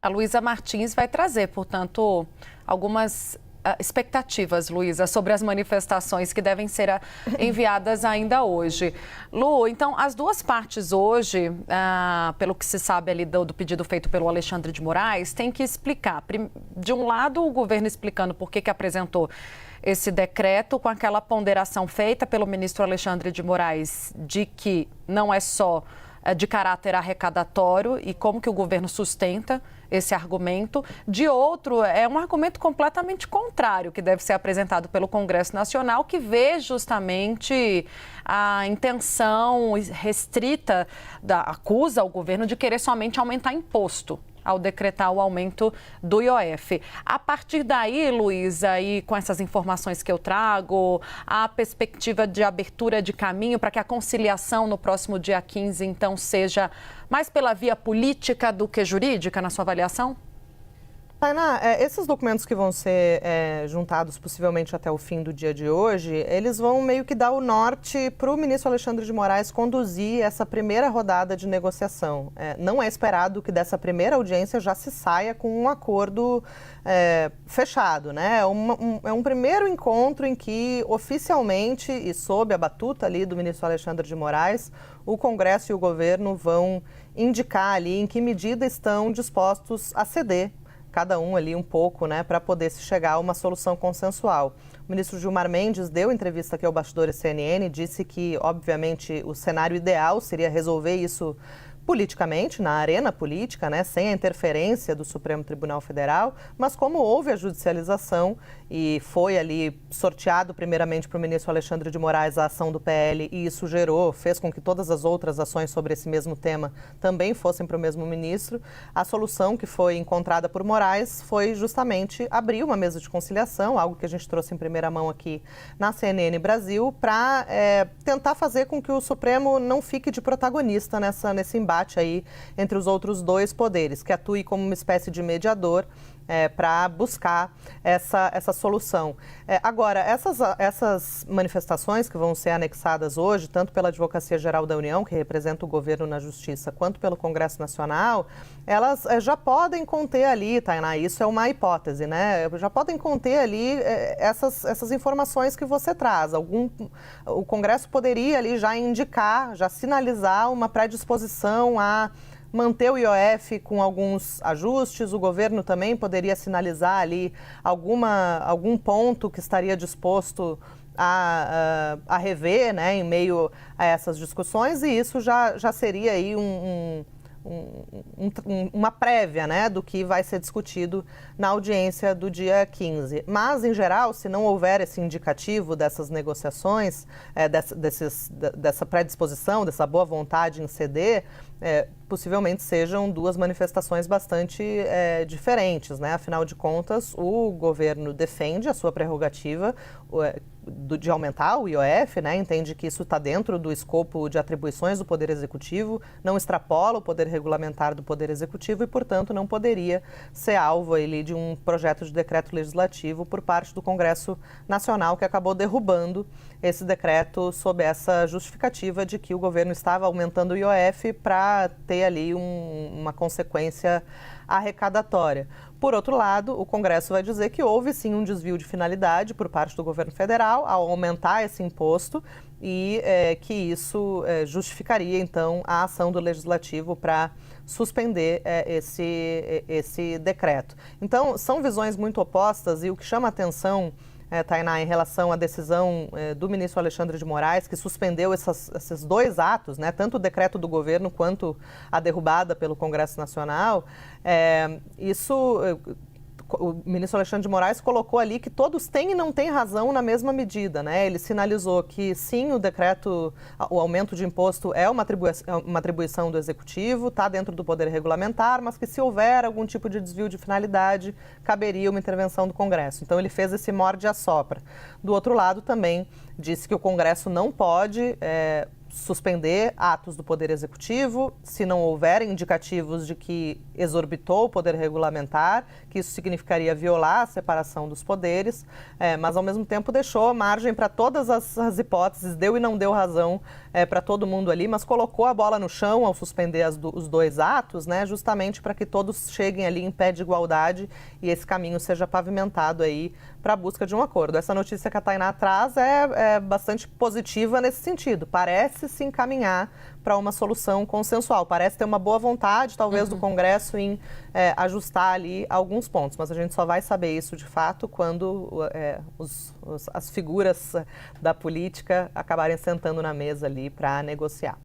A Luísa Martins vai trazer, portanto, algumas expectativas, Luísa, sobre as manifestações que devem ser enviadas ainda hoje. Lu, então, as duas partes hoje, pelo que se sabe ali do pedido feito pelo Alexandre de Moraes, tem que explicar. De um lado, o governo explicando por que apresentou esse decreto, com aquela ponderação feita pelo ministro Alexandre de Moraes de que não é só de caráter arrecadatório e como que o governo sustenta esse argumento. De outro, é um argumento completamente contrário que deve ser apresentado pelo Congresso Nacional, que vê justamente a intenção restrita, acusa o governo de querer somente aumentar imposto ao decretar o aumento do IOF. A partir daí, Luísa, e com essas informações que eu trago, a perspectiva de abertura de caminho para que a conciliação no próximo dia 15, então, seja mais pela via política do que jurídica, na sua avaliação? Tainá, esses documentos que vão ser juntados possivelmente até o fim do dia de hoje, eles vão meio que dar o norte para o ministro Alexandre de Moraes conduzir essa primeira rodada de negociação. Não é esperado que dessa primeira audiência já se saia com um acordo fechado, né? É um primeiro encontro em que oficialmente e sob a batuta ali do ministro Alexandre de Moraes, o Congresso e o governo vão indicar ali em que medida estão dispostos a ceder, cada um ali um pouco, né, para poder se chegar a uma solução consensual. O ministro Gilmar Mendes deu entrevista aqui ao Bastidores CNN, disse que, obviamente, o cenário ideal seria resolver isso politicamente, na arena política, né, sem a interferência do Supremo Tribunal Federal, mas como houve a judicialização e foi ali sorteado primeiramente para o ministro Alexandre de Moraes a ação do PL e isso fez com que todas as outras ações sobre esse mesmo tema também fossem para o mesmo ministro, a solução que foi encontrada por Moraes foi justamente abrir uma mesa de conciliação, algo que a gente trouxe em primeira mão aqui na CNN Brasil, para tentar fazer com que o Supremo não fique de protagonista nesse embate aí entre os outros dois poderes, que atue como uma espécie de mediador para buscar essa solução. Agora, essas manifestações que vão ser anexadas hoje, tanto pela Advocacia Geral da União, que representa o governo na Justiça, quanto pelo Congresso Nacional, elas já podem conter ali, Tainá, isso é uma hipótese, né? Já podem conter ali essas informações que você traz. O Congresso poderia ali já indicar, já sinalizar uma predisposição a manter o IOF com alguns ajustes, o governo também poderia sinalizar ali algum ponto que estaria disposto a rever, né, em meio a essas discussões, e isso já seria aí uma prévia, né, do que vai ser discutido na audiência do dia 15. Mas, em geral, se não houver esse indicativo dessas negociações, dessa predisposição, dessa boa vontade em ceder, possivelmente sejam duas manifestações bastante diferentes, né? Afinal de contas, o governo defende a sua prerrogativa de aumentar o IOF, né? Entende que isso está dentro do escopo de atribuições do Poder Executivo, não extrapola o poder regulamentar do Poder Executivo e, portanto, não poderia ser alvo ali de um projeto de decreto legislativo por parte do Congresso Nacional, que acabou derrubando esse decreto sob essa justificativa de que o governo estava aumentando o IOF para ter ali uma consequência arrecadatória. Por outro lado, o Congresso vai dizer que houve sim um desvio de finalidade por parte do governo federal ao aumentar esse imposto e que isso justificaria, então, a ação do Legislativo para suspender esse decreto. Então, são visões muito opostas e o que chama atenção, Tainá, em relação à decisão do ministro Alexandre de Moraes, que suspendeu esses dois atos, né, tanto o decreto do governo quanto a derrubada pelo Congresso Nacional, o ministro Alexandre de Moraes colocou ali que todos têm e não têm razão na mesma medida, né? Ele sinalizou que sim, o aumento de imposto é uma atribuição do Executivo, está dentro do poder regulamentar, mas que se houver algum tipo de desvio de finalidade, caberia uma intervenção do Congresso. Então ele fez esse morde-a-sopra. Do outro lado também disse que o Congresso não pode suspender atos do Poder Executivo se não houverem indicativos de que exorbitou o poder regulamentar, que isso significaria violar a separação dos poderes, mas ao mesmo tempo deixou margem para todas as hipóteses, deu e não deu razão para todo mundo ali, mas colocou a bola no chão ao suspender os dois atos, né, justamente para que todos cheguem ali em pé de igualdade e esse caminho seja pavimentado aí para a busca de um acordo. Essa notícia que a Tainá traz é bastante positiva nesse sentido. Parece se encaminhar para uma solução consensual. Parece ter uma boa vontade, talvez, do Congresso em ajustar ali alguns pontos. Mas a gente só vai saber isso de fato quando as figuras da política acabarem sentando na mesa ali para negociar.